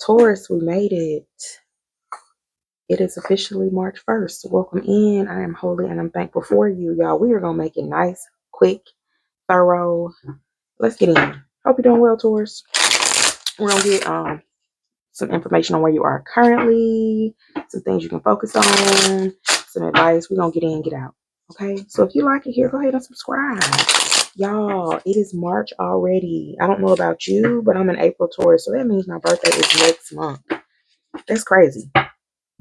Taurus, we made it. It is officially March 1st. Welcome in. I am holy and I'm thankful for you, y'all. We are going to make it nice, quick, thorough. Let's get in. Hope you're doing well, Taurus. We're going to get some information on where you are currently, some things you can focus on, some advice. We're going to get in and get out. Okay? So if you like it here, go ahead and subscribe. Y'all, it is March already. I don't know about you, but I'm an April Taurus, so that means my birthday is next month. That's crazy.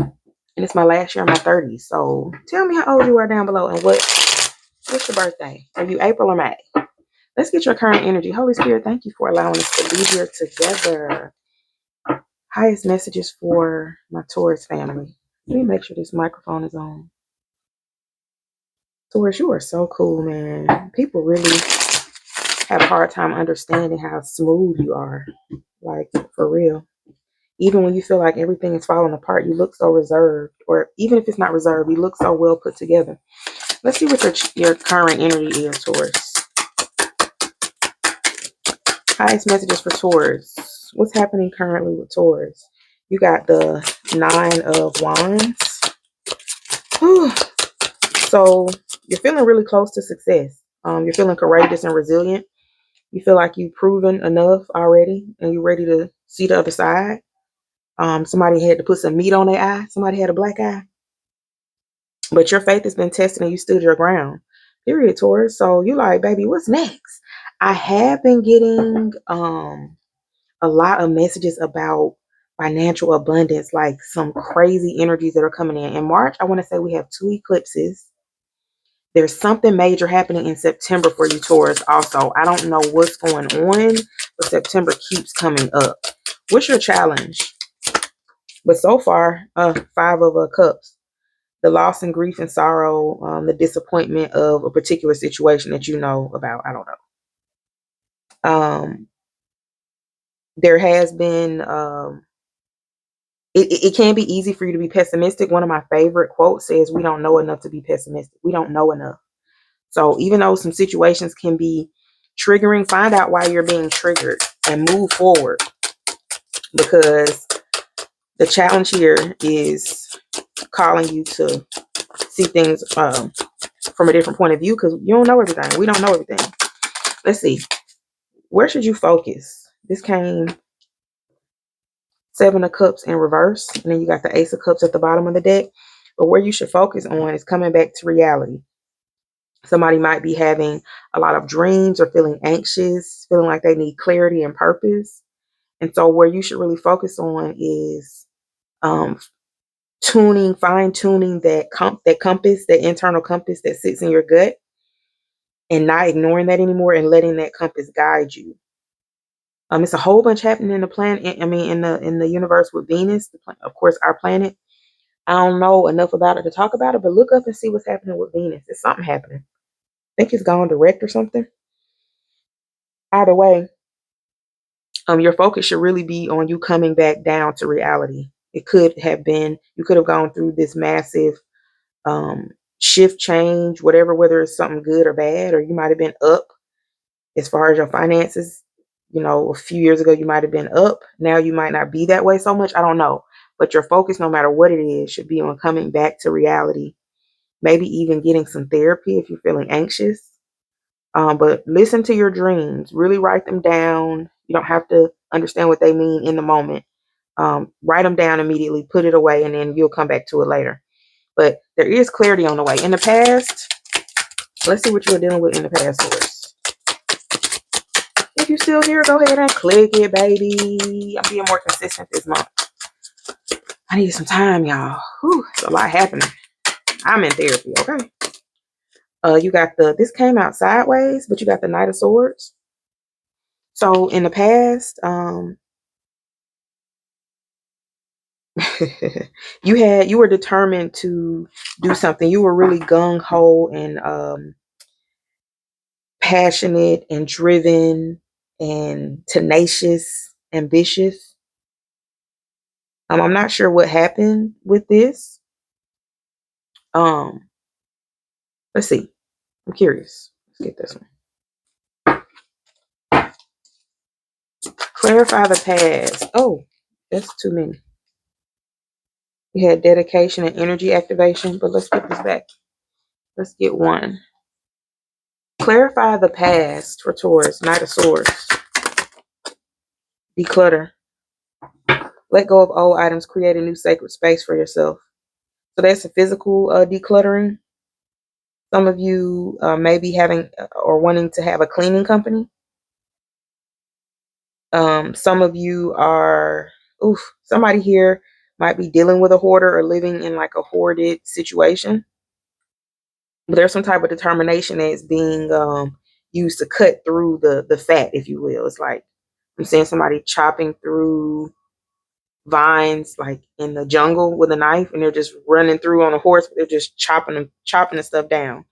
And it's my last year in my 30s. So tell me how old you are down below and what's your birthday? Are you April or May? Let's get your current energy. Holy Spirit, thank you for allowing us to be here together. Highest messages for my Taurus family. Let me make sure this microphone is on. Taurus, you are so cool, man. People really have a hard time understanding how smooth you are. Like, for real. Even when you feel like everything is falling apart, you look so reserved. Or even if it's not reserved, you look so well put together. Let's see what your current energy is, Taurus. Highest messages for Taurus. What's happening currently with Taurus? You got the 9 of Wands. Whew. So you're feeling really close to success. You're feeling courageous and resilient. You feel like you've proven enough already and you're ready to see the other side. Somebody had to put some meat on their eye. Somebody had a black eye. But your faith has been tested and you stood your ground. Period, Taurus. So you like, baby, what's next? I have been getting a lot of messages about financial abundance, like some crazy energies that are coming in. In March, I want to say we have 2 eclipses. There's something major happening in September for you, Taurus, also. I don't know what's going on, but September keeps coming up. What's your challenge? But so far, 5 of Cups. The loss and grief and sorrow, the disappointment of a particular situation that you know about. I don't know. There has been, it can be easy for you to be pessimistic. One of my favorite quotes says, we don't know enough to be pessimistic. We don't know enough. So even though some situations can be triggering, find out why you're being triggered and move forward. Because the challenge here is calling you to see things from a different point of view, because you don't know everything. We don't know everything. Let's see. Where should you focus? This came 7 of Cups in reverse. And then you got the Ace of Cups at the bottom of the deck. But where you should focus on is coming back to reality. Somebody might be having a lot of dreams or feeling anxious, feeling like they need clarity and purpose. And so where you should really focus on is fine-tuning that compass, that internal compass that sits in your gut, and not ignoring that anymore and letting that compass guide you. It's a whole bunch happening in the planet. I mean, in the universe with Venus, of course, our planet. I don't know enough about it to talk about it, but look up and see what's happening with Venus. There's something happening. I think it's gone direct or something. Either way, your focus should really be on you coming back down to reality. It could have been, you could have gone through this massive shift change, whatever, whether it's something good or bad, or you might have been up as far as your finances. You know, a few years ago, you might have been up. Now you might not be that way so much. I don't know. But your focus, no matter what it is, should be on coming back to reality. Maybe even getting some therapy if you're feeling anxious. But listen to your dreams. Really write them down. You don't have to understand what they mean in the moment. Write them down immediately, put it away, and then you'll come back to it later. But there is clarity on the way. In the past, let's see what you were dealing with in the past, Taurus. If you're still here, go ahead and click it, baby. I'm being more consistent this month. I need some time, y'all. Whew, it's a lot happening. I'm in therapy, okay? You got this came out sideways, but you got the Knight of Swords. So in the past, you were determined to do something. You were really gung-ho and passionate and driven and tenacious, ambitious. I'm not sure what happened with this. Let's see. I'm curious. Let's get this one. Clarify the past. Oh, That's too many. We had dedication and energy activation, but let's get this back. Let's get one. Clarify the past for Taurus, Knight of Swords. Declutter. Let go of old items, create a new sacred space for yourself. So that's a physical decluttering. Some of you may be having or wanting to have a cleaning company. Some of you are, somebody here might be dealing with a hoarder or living in like a hoarded situation. But there's some type of determination that's being used to cut through the fat, if you will. It's like I'm seeing somebody chopping through vines like in the jungle with a knife, and they're just running through on a horse, but they're just chopping the stuff down.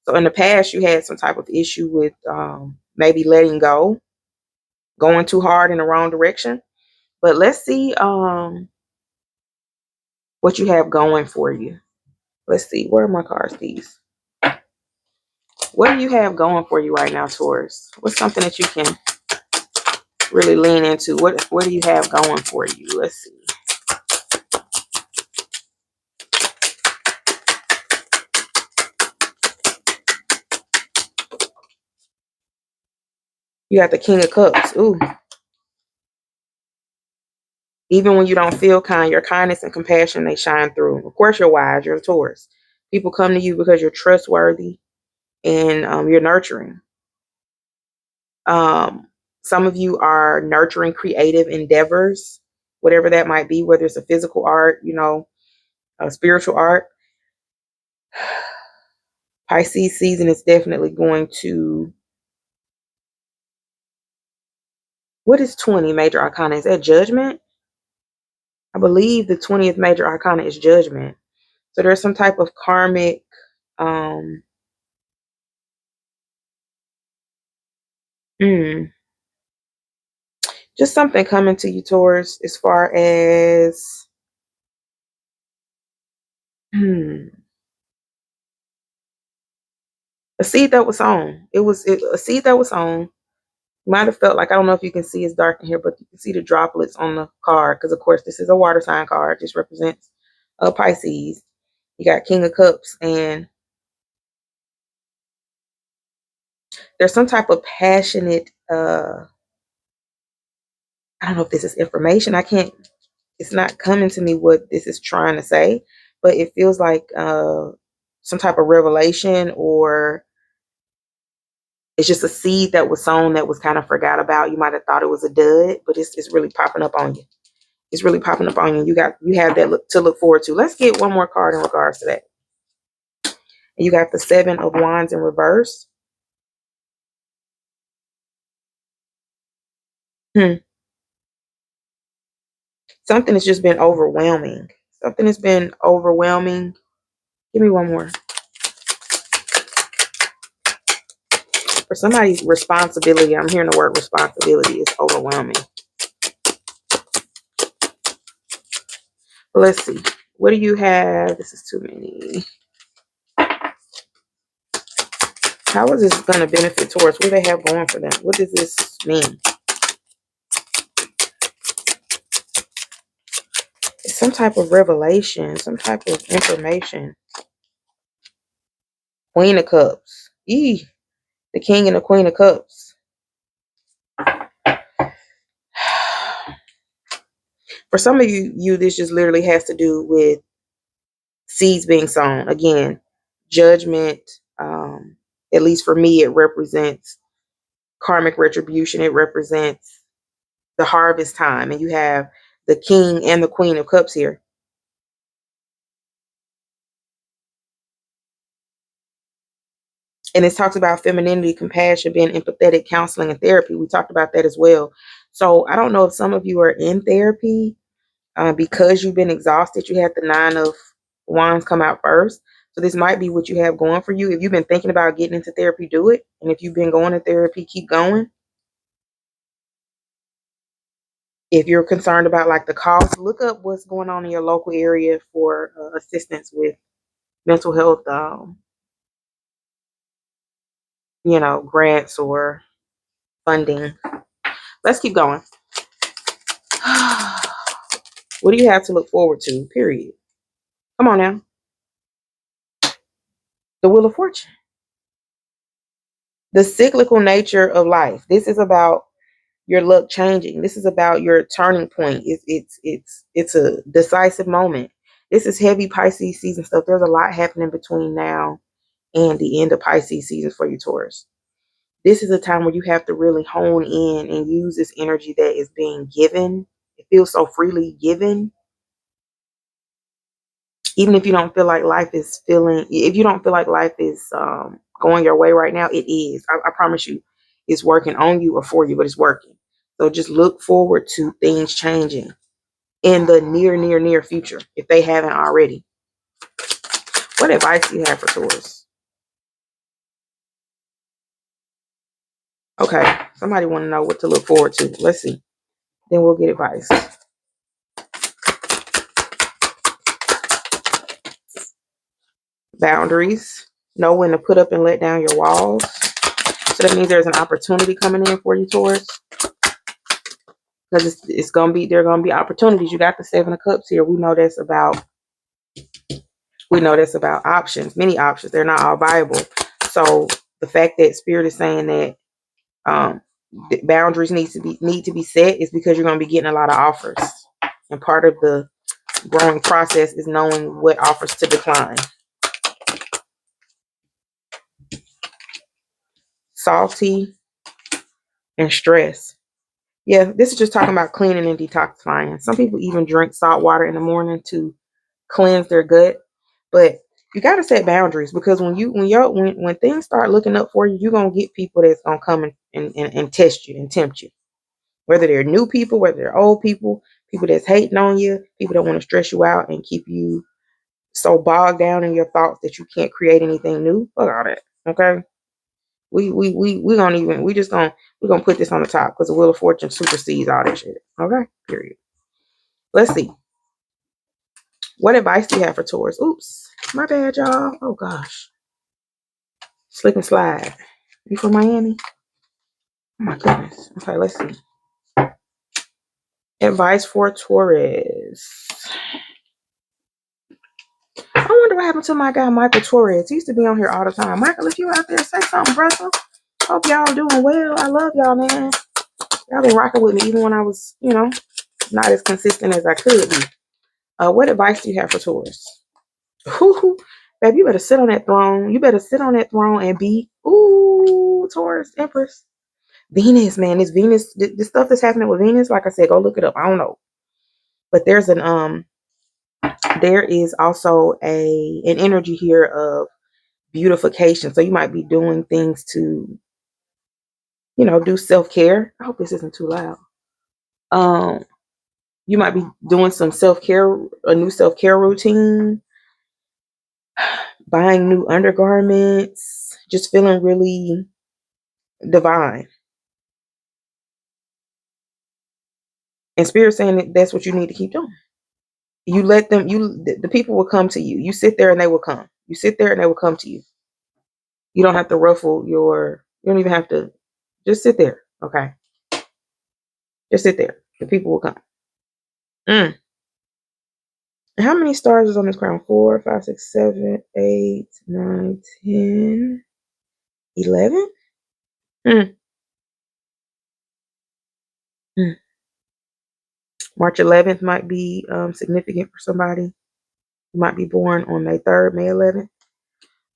So in the past you had some type of issue with maybe letting go, going too hard in the wrong direction. But let's see what you have going for you. Let's see, where are my cards, these? What do you have going for you right now, Taurus? What's something that you can really lean into? What do you have going for you? Let's see. You got the King of Cups. Ooh. Even when you don't feel kind, your kindness and compassion, they shine through. Of course, you're wise. You're a Taurus. People come to you because you're trustworthy and you're nurturing. Some of you are nurturing creative endeavors, whatever that might be, whether it's a physical art, a spiritual art. Pisces season is definitely going to. What is 20 major arcana? Is that judgment? I believe the 20th major arcana is judgment. So there's some type of karmic just something coming to you, Taurus, as far as a seed that was sown. A seed that was sown. You might have felt like, I don't know if you can see, it's dark in here, but you can see the droplets on the card because, of course, this is a water sign card. This represents Pisces. You got King of Cups, and there's some type of passionate, I don't know if this is information. It's not coming to me what this is trying to say, but it feels like some type of revelation, or it's just a seed that was sown that was kind of forgot about. You might have thought it was a dud, but it's really popping up on you. It's really popping up on you. You have that to look forward to. Let's get one more card in regards to that. And you got the 7 of Wands in reverse. Something has just been overwhelming. Something has been overwhelming. Give me one more. For somebody's responsibility, I'm hearing the word responsibility is overwhelming. But let's see. What do you have? This is too many. How is this going to benefit Taurus? What do they have going for them? What does this mean? It's some type of revelation, some type of information. Queen of Cups. The King and the Queen of Cups. For some of you, this just literally has to do with seeds being sown. Again, judgment, at least for me, it represents karmic retribution. It represents the harvest time. And you have the King and the Queen of Cups here. And it talks about femininity, compassion, being empathetic, counseling, and therapy. We talked about that as well. So I don't know if some of you are in therapy because you've been exhausted. You had the 9 of Wands come out first. So this might be what you have going for you. If you've been thinking about getting into therapy, do it. And if you've been going to therapy, keep going. If you're concerned about like the cost, look up what's going on in your local area for assistance with mental health, grants or funding. Let's keep going. What do you have to look forward to? Period. Come on now. The Wheel of Fortune. The cyclical nature of life. This is about your luck changing. This is about your turning point. It's a decisive moment. This is heavy Pisces season stuff. There's a lot happening between now and the end of Pisces season for you, Taurus. This is a time where you have to really hone in and use this energy that is being given. It feels so freely given. Even if you don't feel like life is if you don't feel like life is going your way right now, it is. I promise you, it's working on you or for you, but it's working. So just look forward to things changing in the near future, if they haven't already. What advice do you have for Taurus? Okay, somebody want to know what to look forward to. Let's see. Then we'll get advice. Boundaries. Know when to put up and let down your walls. So that means there's an opportunity coming in for you, Taurus. Because there are gonna be opportunities. You got the Seven of Cups here. We know that's about options, many options. They're not all viable. So the fact that Spirit is saying that boundaries need to be set is because you're gonna be getting a lot of offers. And part of the growing process is knowing what offers to decline. Salty and stress. Yeah, this is just talking about cleaning and detoxifying. Some people even drink salt water in the morning to cleanse their gut. But you got to set boundaries, because when things start looking up for you, you're gonna get people that's gonna come and test you and tempt you. Whether they're new people, whether they're old people, people that's hating on you, people that want to stress you out and keep you so bogged down in your thoughts that you can't create anything new. Fuck all that. Okay. We're gonna put this on the top because the Wheel of Fortune supersedes all that shit. Okay, period. Let's see. What advice do you have for Taurus? Oops, my bad, y'all. Oh gosh, slip and slide. You from Miami? Oh my goodness. Okay, let's see. Advice for Taurus. I wonder what happened to my guy Michael Torres. He used to be on here all the time. Michael, if you out there, say something, brother. Hope y'all doing well. I love y'all, man. Y'all been rocking with me even when I was, not as consistent as I could be. What advice do you have for Taurus? Babe, you better sit on that throne. You better sit on that throne and be, Taurus, Empress. Venus, man, this Venus, this stuff that's happening with Venus, like I said, go look it up. I don't know. But there is also an energy here of beautification. So you might be doing things to, do self-care. I hope this isn't too loud. You might be doing some self-care, a new self-care routine, buying new undergarments, just feeling really divine. And Spirit saying that that's what you need to keep doing. You let them, the people will come to you. You sit there and they will come. You sit there and they will come to you. You don't have to you don't even have to, just sit there. Okay. Just sit there. The people will come. How many stars is on this crown? 4, 5, 6, 7, 8, 9, 10, 11? March 11th might be significant for somebody. You might be born on May 3rd, May 11th.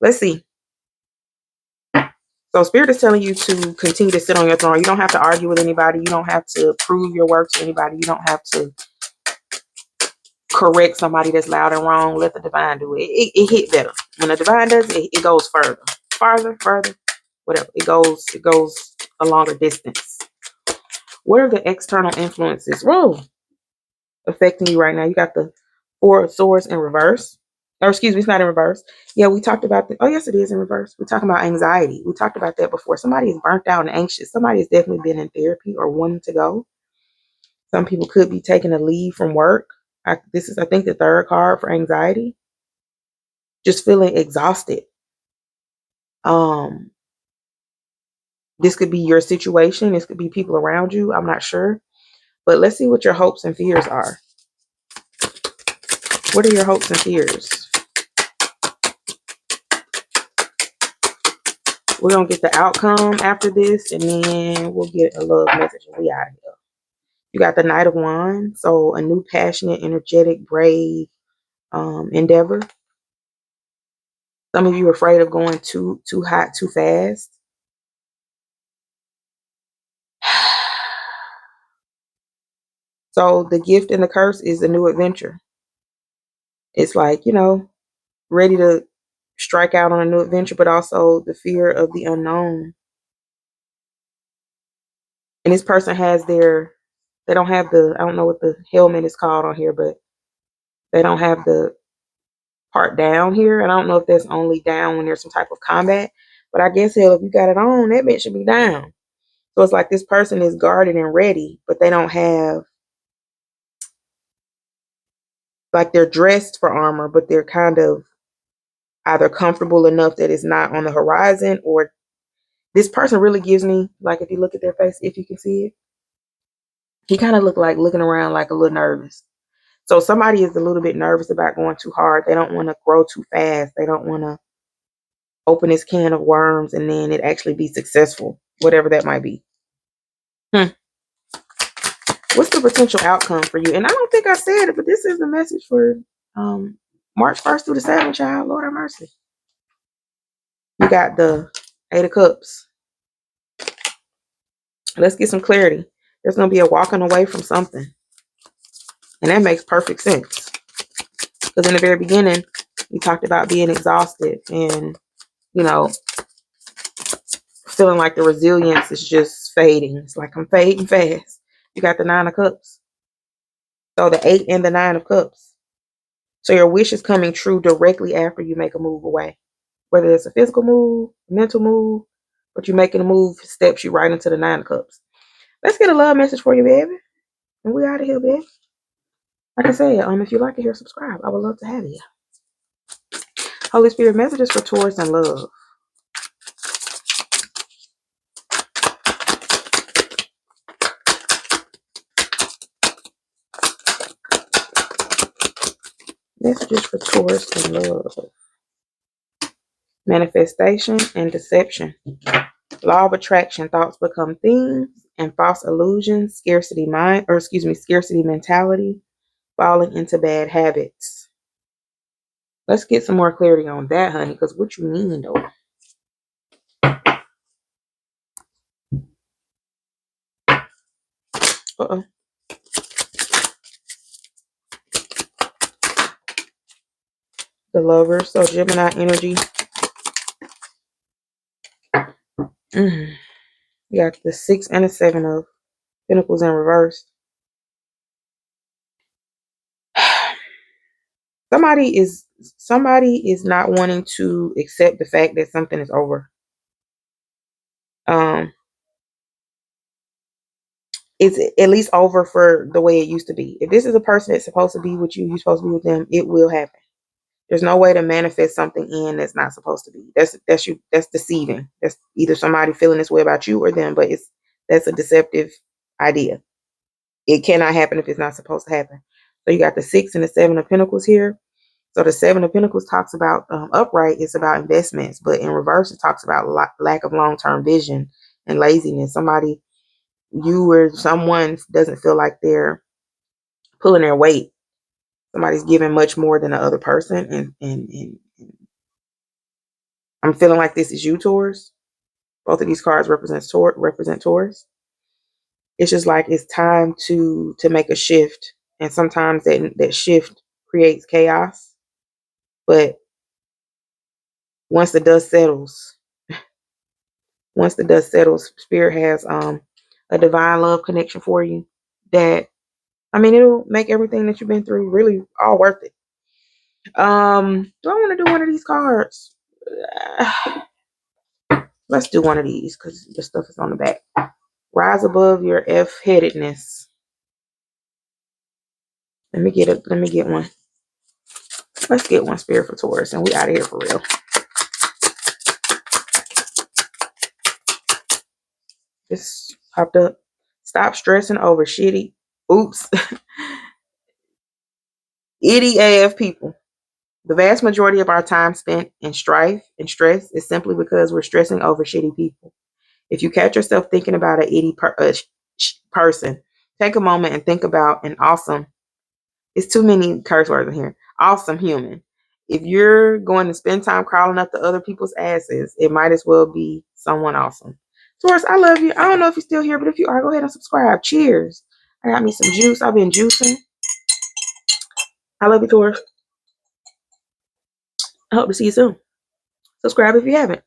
Let's see. So Spirit is telling you to continue to sit on your throne. You don't have to argue with anybody. You don't have to prove your work to anybody. You don't have to correct somebody that's loud and wrong. Let the divine do it. It hit better. When the divine does it, it goes further. Farther, whatever. It goes a longer distance. What are the external influences affecting you right now? You got the Four of Swords in reverse. Or excuse me, it's not in reverse. Yeah, we talked about oh yes, it is in reverse. We're talking about anxiety. We talked about that before. Somebody is burnt out and anxious. Somebody has definitely been in therapy or wanting to go. Some people could be taking a leave from work. This is, I think, the third card for anxiety. Just feeling exhausted. This could be your situation. This could be people around you. I'm not sure. But let's see what your hopes and fears are. What are your hopes and fears? We're going to get the outcome after this, and then we'll get a love message and we out of here. You got the Knight of Wands, so a new passionate, energetic, brave endeavor. Some of you are afraid of going too hot, too fast. So the gift and the curse is a new adventure. It's like, you know, ready to strike out on a new adventure, but also the fear of the unknown. And this person has they don't have I don't know what the helmet is called on here, but they don't have the part down here. And I don't know if that's only down when there's some type of combat, but I guess, hell, if you got it on, that bitch should be down. So it's like this person is guarded and ready, but they don't have, like, they're dressed for armor, but they're kind of either comfortable enough that it's not on the horizon, or this person really gives me, like, if you look at their face, if you can see it, he kind of looked like looking around like a little nervous. So somebody is a little bit nervous about going too hard. They don't want to grow too fast. They don't want to open this can of worms and then it actually be successful, whatever that might be. What's the potential outcome for you? And I don't think I said it, but this is the message for March 1st through the 7th, child. Lord have mercy. You got the 8 of Cups. Let's get some clarity. There's going to be a walking away from something. And that makes perfect sense. Because in the very beginning, we talked about being exhausted and, you know, feeling like the resilience is just fading. It's like I'm fading fast. You got the 9 of Cups. So the 8 and the 9 of Cups. So your wish is coming true directly after you make a move away. Whether it's a physical move, a mental move, but you're making a move steps you right into the 9 of Cups. Let's get a love message for you, baby. And we out of here, baby. Like I said, if you like it here, subscribe. I would love to have you. Holy Spirit, messages for Taurus and love. Messages for Taurus and love. Manifestation and deception. Law of attraction. Thoughts become things, and false illusions. Scarcity mentality. Falling into bad habits. Let's get some more clarity on that, honey, because what you mean, though? Uh-oh. The Lover. So Gemini energy. You got the 6 and the 7 of Pentacles in reverse. Somebody is not wanting to accept the fact that something is over. It's at least over for the way it used to be. If this is a person that's supposed to be with you, you're supposed to be with them, it will happen. There's no way to manifest something in that's not supposed to be. That's deceiving. That's either somebody feeling this way about you or them, but that's a deceptive idea. It cannot happen if it's not supposed to happen. So you got the 6 and the 7 of Pentacles here. So the 7 of Pentacles talks about upright. It's about investments, but in reverse, it talks about lack of long-term vision and laziness. You or someone doesn't feel like they're pulling their weight. Somebody's giving much more than the other person, and I'm feeling like this is you, Taurus. Both of these cards represent Taurus. It's just like it's time to make a shift, and sometimes that shift creates chaos. But once the dust settles, Spirit has a divine love connection for you that, I mean, it'll make everything that you've been through really all worth it. Do I want to do one of these cards? Let's do one of these because the stuff is on the back. Rise above your F-headedness. Let me get one. Let's get one, Spirit, for Taurus, and we out of here for real. Just popped up. Stop stressing over shitty. Oops. Itty AF people. The vast majority of our time spent in strife and stress is simply because we're stressing over shitty people. If you catch yourself thinking about an itty person, take a moment and think about an awesome, it's too many curse words in here, awesome human. If you're going to spend time crawling up to other people's asses, it might as well be someone awesome. Taurus, I love you. I don't know if you're still here, but if you are, go ahead and subscribe. Cheers. I got me some juice. I've been juicing. I love you, Taurus. I hope to see you soon. Subscribe if you haven't.